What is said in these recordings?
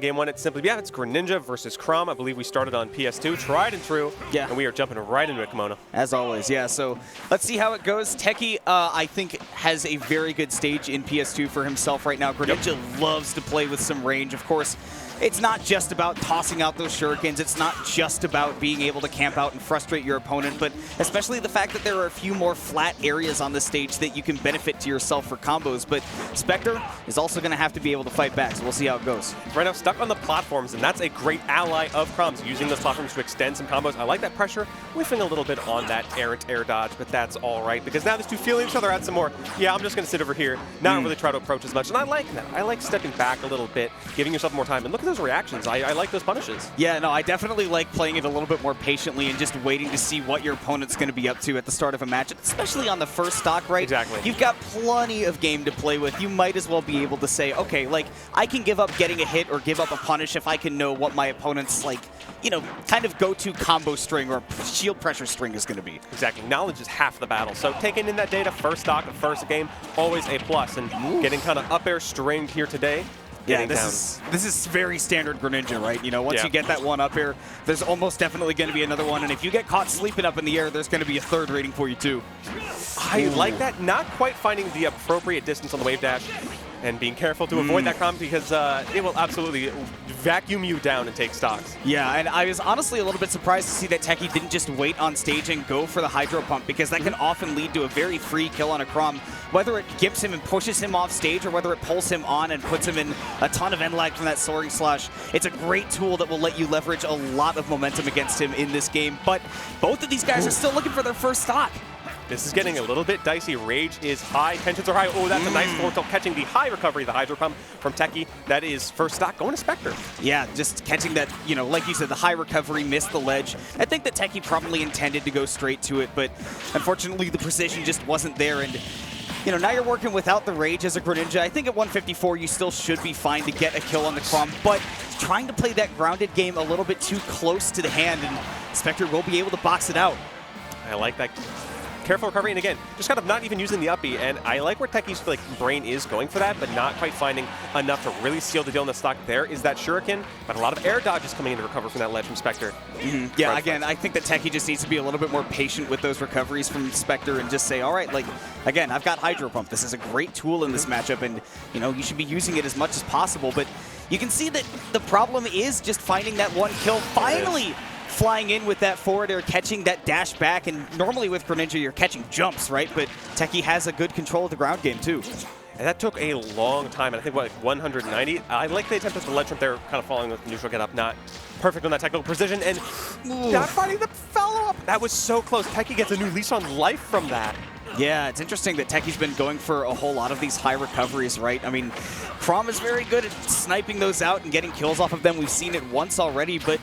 Game 1 at Simply, yeah, it's Greninja versus Chrom. I believe we started on PS2, tried and true. Yeah. And we are jumping right into it, Kimono. As always, yeah. So let's see how it goes. Techei, I think, has a very good stage in PS2 for himself right now. Greninja loves to play with some range. Of course, it's not just about tossing out those shurikens. It's not just about being able to camp out and frustrate your opponent, but especially the fact that there are a few more flat areas on the stage that you can benefit to yourself for combos. But Spectre is also going to have to be able to fight back, so we'll see how it goes. Right now, stuck on the platforms, and that's a great ally of Chrom's, using those platforms to extend some combos. I like that pressure, whiffing a little bit on that errant air dodge, but that's all right, because now these two feeling each other out some more. Yeah, I'm just going to sit over here, not really try to approach as much, and I like that. I like stepping back a little bit, giving yourself more time, and look at those reactions. I like those punishes. Yeah, no, I definitely like playing it a little bit more patiently and just waiting to see what your opponent's going to be up to at the start of a match, especially on the first stock, right? Exactly. You've got plenty of game to play with. You might as well be able to say, okay, like, I can give up getting a hit or give up a punish if I can know what my opponent's, like, you know, kind of go-to combo string or shield pressure string is going to be. Exactly. Knowledge is half the battle. So taking in that data, first stock of first game, always a plus. And getting kind of up air stringed here today. Yeah, this is very standard Greninja, right? You know, once you get that one up here, there's almost definitely going to be another one. And if you get caught sleeping up in the air, there's going to be a third rating for you, too. I like that. Not quite finding the appropriate distance on the wave dash and being careful to avoid that comp, because it will absolutely vacuum you down and take stocks. Yeah, and I was honestly a little bit surprised to see that Techei didn't just wait on stage and go for the Hydro Pump, because that can often lead to a very free kill on a Chrom, whether it gimps him and pushes him off stage or whether it pulls him on and puts him in a ton of end lag from that Soaring Slash. It's a great tool that will let you leverage a lot of momentum against him in this game, but both of these guys are still looking for their first stock. This is getting a little bit dicey. Rage is high, tensions are high. Oh, that's a nice forward tilt, catching the high recovery, the Hydro Pump from Techei. That is first stock going to Spectre. Yeah, just catching that, you know, like you said, the high recovery, missed the ledge. I think that Techei probably intended to go straight to it, but unfortunately the precision just wasn't there. And you know, now you're working without the Rage as a Greninja. I think at 154 you still should be fine to get a kill on the Chrom, but trying to play that grounded game a little bit too close to the hand, and Spectre will be able to box it out. I like that. Careful recovery, and again, just kind of not even using the uppy, and I like where Techei's like brain is going for that, but not quite finding enough to really seal the deal in the stock. There is that shuriken, but a lot of air dodges coming in to recover from that ledge from Spectre. Yeah, again, I think that Techei just needs to be a little bit more patient with those recoveries from Spectre and just say, all right, like, again, I've got Hydro Pump. This is a great tool in this matchup, and, you know, you should be using it as much as possible, but you can see that the problem is just finding that one kill finally. Flying in with that forward air, catching that dash back, and normally with Greninja you're catching jumps, right? But Techei has a good control of the ground game too. And that took a long time, and I think what, like 190? I like the attempt at the ledge jump there, kind of following with the neutral get up, not perfect on that technical precision, and not finding the follow-up. That was so close. Techei gets a new leash on life from that. Yeah, it's interesting that Techei's been going for a whole lot of these high recoveries, right? I mean, Chrom is very good at sniping those out and getting kills off of them. We've seen it once already, but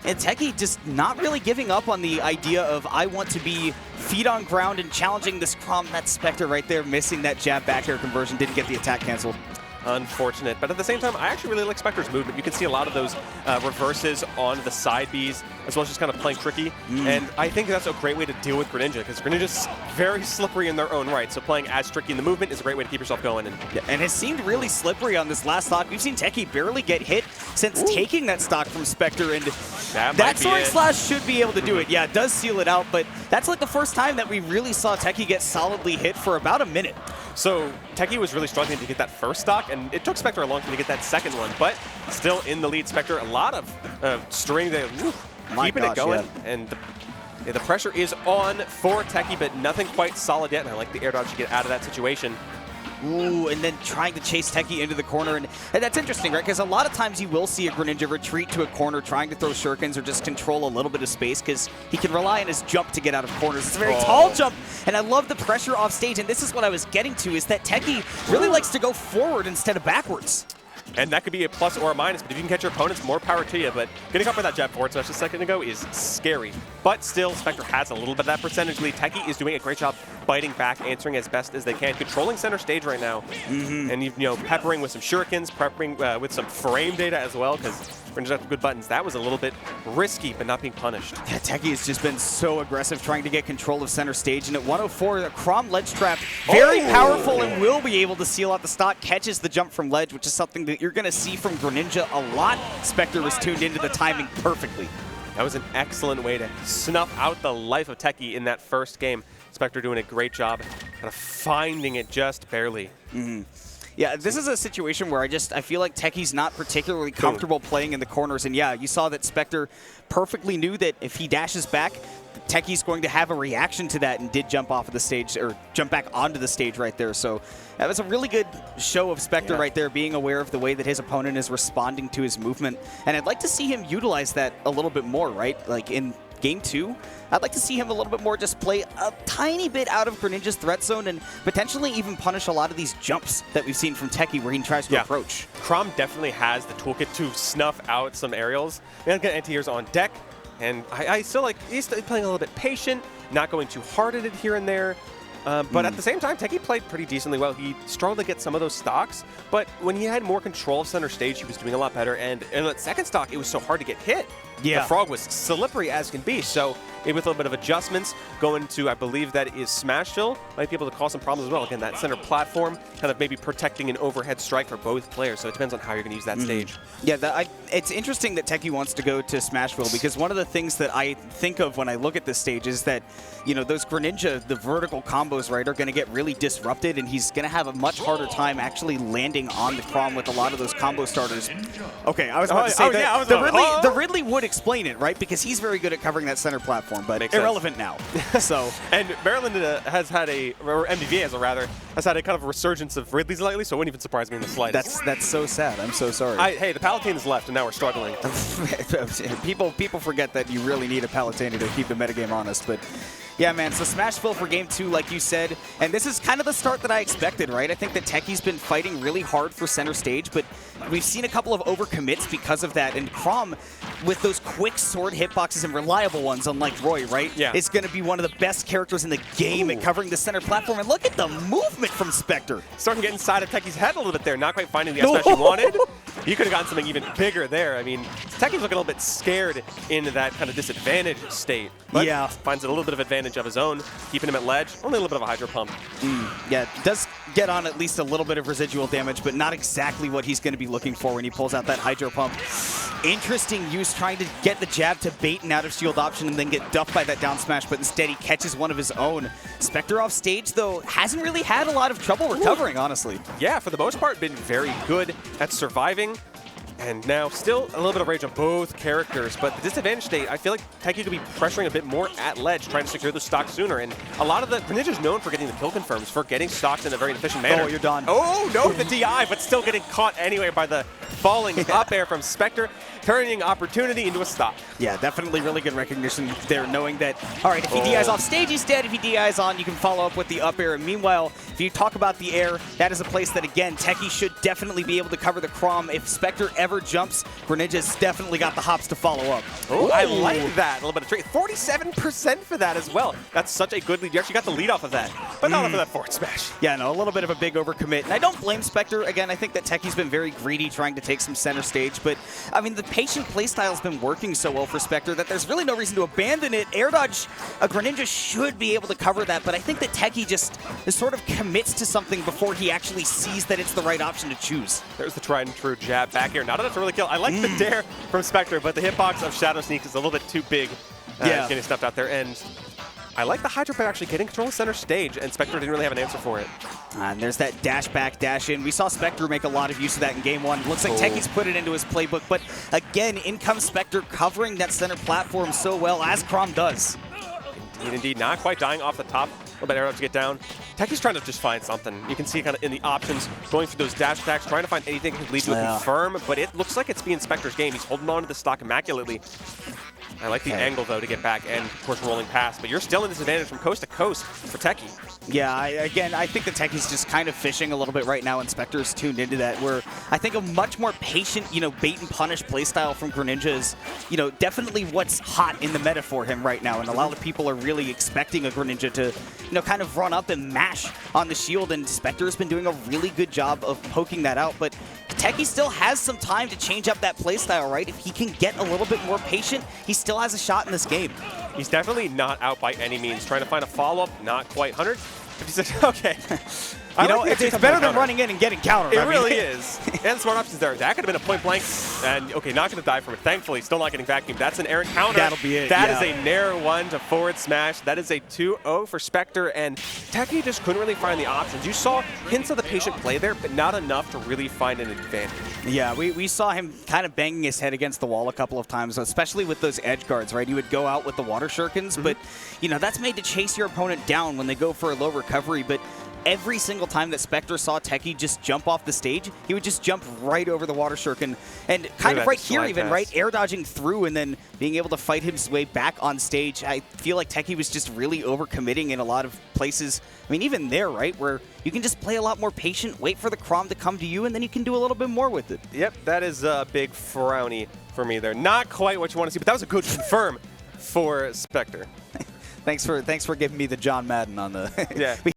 and Techei just not really giving up on the idea of, I want to be feet on ground and challenging this Chrom. That Spectre right there, missing that jab back air conversion, didn't get the attack canceled. Unfortunate, but at the same time, I actually really like Spectre's movement. You can see a lot of those reverses on the side Bs, as well as just kind of playing tricky. And I think that's a great way to deal with Greninja, because Greninja's very slippery in their own right. So playing as tricky in the movement is a great way to keep yourself going. And it seemed really slippery on this last stock. We've seen Techei barely get hit since taking that stock from Spectre, and that Soaring Slash should be able to do it. Yeah, it does seal it out, but that's like the first time that we really saw Techei get solidly hit for about a minute. So Techei was really struggling to get that first stock, and it took Spectre a long time to get that second one, but still in the lead. Spectre, a lot of string there, keeping it going, and the pressure is on for Techei, but nothing quite solid yet, and I like the air dodge to get out of that situation. Ooh, and then trying to chase Techei into the corner. And that's interesting, right? Because a lot of times you will see a Greninja retreat to a corner trying to throw shurikens or just control a little bit of space, because he can rely on his jump to get out of corners. It's a very tall jump, and I love the pressure off stage. And this is what I was getting to, is that Techei really likes to go forward instead of backwards. And that could be a plus or a minus, but if you can catch your opponents, more power to you. But getting up with that jab forward smash a second ago is scary. But still, Spectre has a little bit of that percentage lead. Techei is doing a great job biting back, answering as best as they can, controlling center stage right now. And you know, peppering with some shurikens, peppering with some frame data as well, because Greninja got good buttons. That was a little bit risky, but not being punished. Yeah, Techei has just been so aggressive trying to get control of center stage, and at 104, the Chrom ledge trap, very powerful and will be able to seal out the stock, catches the jump from ledge, which is something that you're going to see from Greninja a lot. Spectre was tuned into the timing perfectly. That was an excellent way to snuff out the life of Techei in that first game. Spectre doing a great job kind of finding it just barely. Yeah, this is a situation where I feel like Techei's not particularly comfortable playing in the corners. And yeah, you saw that Spectre perfectly knew that if he dashes back, Techei's going to have a reaction to that and did jump off of the stage, or jump back onto the stage right there. So that was a really good show of Spectre right there, being aware of the way that his opponent is responding to his movement. And I'd like to see him utilize that a little bit more, right? Like in Game 2, I'd like to see him a little bit more just play a tiny bit out of Greninja's threat zone and potentially even punish a lot of these jumps that we've seen from Techei where he tries to approach. Chrom definitely has the toolkit to snuff out some aerials. And got anti-airs on deck, and I still like, he's playing a little bit patient, not going too hard at it here and there. But at the same time, Techei played pretty decently well. He struggled to get some of those stocks, but when he had more control of center stage, he was doing a lot better. And in that second stock, it was so hard to get hit. The frog was slippery as can be, so maybe with a little bit of adjustments, going to, I believe that is Smashville, might be able to cause some problems as well. Again, that center platform, kind of maybe protecting an overhead strike for both players, so it depends on how you're going to use that stage. Yeah, it's interesting that Techei wants to go to Smashville, because one of the things that I think of when I look at this stage is that, you know, those Greninja, the vertical combos, right, are going to get really disrupted, and he's going to have a much harder time actually landing on the Chrom with a lot of those combo starters. Okay, I was about to say that the Ridley would explain it, right, because he's very good at covering that center platform, but irrelevant now. So, and Maryland has had or MDVA rather, has had a kind of a resurgence of Ridleys lately, so it wouldn't even surprise me in the slightest. That's so sad. I'm so sorry. Hey, the Palatine is left, and now we're struggling. people forget that you really need a Palatine to keep the metagame honest, but yeah, man, so Smashville for Game 2, like you said, and this is kind of the start that I expected, right? I think that Techei's been fighting really hard for center stage, but we've seen a couple of overcommits because of that, and Chrom, with those quick sword hitboxes and reliable ones, unlike Roy, right? Yeah. Is going to be one of the best characters in the game at covering the center platform, and look at the movement from Spectre. Starting to get inside of Techei's head a little bit there, not quite finding the S he wanted. He could have gotten something even bigger there. I mean, Techei's looking a little bit scared in that kind of disadvantaged state, but finds a little bit of advantage of his own, keeping him at ledge. Only a little bit of a hydro pump. Yeah, does get on at least a little bit of residual damage, but not exactly what he's going to be looking for when he pulls out that hydro pump. Interesting use, trying to get the jab to bait an out of shield option and then get duffed by that down smash, but instead he catches one of his own. Spectre off stage, though, hasn't really had a lot of trouble recovering, honestly. Yeah, for the most part, been very good at surviving. And now still a little bit of rage on both characters, but the disadvantage state, I feel like Techei could be pressuring a bit more at ledge, trying to secure the stock sooner. And a lot of the Greninja's known for getting the kill confirms, for getting stocks in a very efficient manner. Oh, you're done. Oh, no, the DI, but still getting caught anyway by the falling up air from Spectre, turning opportunity into a stock. Yeah, definitely really good recognition there, knowing that, all right, if he DIs off stage, he's dead. If he DIs on, you can follow up with the up air. And meanwhile, if you talk about the air, that is a place that, again, Techei should definitely be able to cover the Chrom. If Spectre ever jumps, Greninja's definitely got the hops to follow up. Oh, I like that. A little bit of trade. 47% for that as well. That's such a good lead. You actually got the lead off of that, but not off of that forward smash. Yeah, no, a little bit of a big overcommit. And I don't blame Spectre. Again, I think that Techei's been very greedy trying to take some center stage, but I mean, the patient playstyle's been working so well for Spectre that there's really no reason to abandon it. Air dodge, a Greninja should be able to cover that, but I think that Techei just sort of commits to something before he actually sees that it's the right option to choose. There's the tried and true jab back here. Not enough to really kill. I like the dare from Spectre, but the hitbox of Shadow Sneak is a little bit too big getting stuffed out there. And I like the Hydro Pad actually getting control of center stage, and Spectre didn't really have an answer for it. And there's that dash back, dash in. We saw Spectre make a lot of use of that in Game 1. Looks like Techei's put it into his playbook, but again, in comes Spectre covering that center platform so well, as Chrom does. Indeed, not quite dying off the top. A little bit arrow to get down. Techei's trying to just find something. You can see kind of in the options, going through those dash attacks, trying to find anything that could lead to a confirm, but it looks like it's being Spectre's game. He's holding on to the stock immaculately. I like the angle, though, to get back and, of course, rolling past. But you're still in disadvantage from coast to coast for Techei. Yeah, again, I think that Techei's just kind of fishing a little bit right now, and Spectre's tuned into that, where I think a much more patient, bait and punish playstyle from Greninja is, definitely what's hot in the meta for him right now. And a lot of people are really expecting a Greninja to, kind of run up and mash on the shield, and Spectre has been doing a really good job of poking that out. But Techei still has some time to change up that playstyle, right? If he can get a little bit more patient, he still has a shot in this game. He's definitely not out by any means. Trying to find a follow-up, not quite. 100. He said, okay. You know, it's better than running in and getting countered. It really is. And smart options there. That could have been a point blank. And, okay, not going to die from it. Thankfully, still not getting vacuumed. That's an errant counter. That'll be it, That is a nair one to forward smash. That is a 2-0 for Spectre. And Techei just couldn't really find the options. You saw hints of the patient play there, but not enough to really find an advantage. Yeah, we saw him kind of banging his head against the wall a couple of times, especially with those edge guards, right? He would go out with the water shurikens, but, you know, that's made to chase your opponent down when they go for a low recovery. But every single time that Spectre saw Techei just jump off the stage, he would just jump right over the water shuriken. And kind of right here even, right? Air dodging through and then being able to fight his way back on stage. I feel like Techei was just really overcommitting in a lot of places. I mean, even there, right? Where you can just play a lot more patient, wait for the Chrom to come to you, and then you can do a little bit more with it. Yep, that is a big frowny for me there. Not quite what you want to see, but that was a good confirm for Spectre. Thanks for giving me the John Madden on the... Yeah.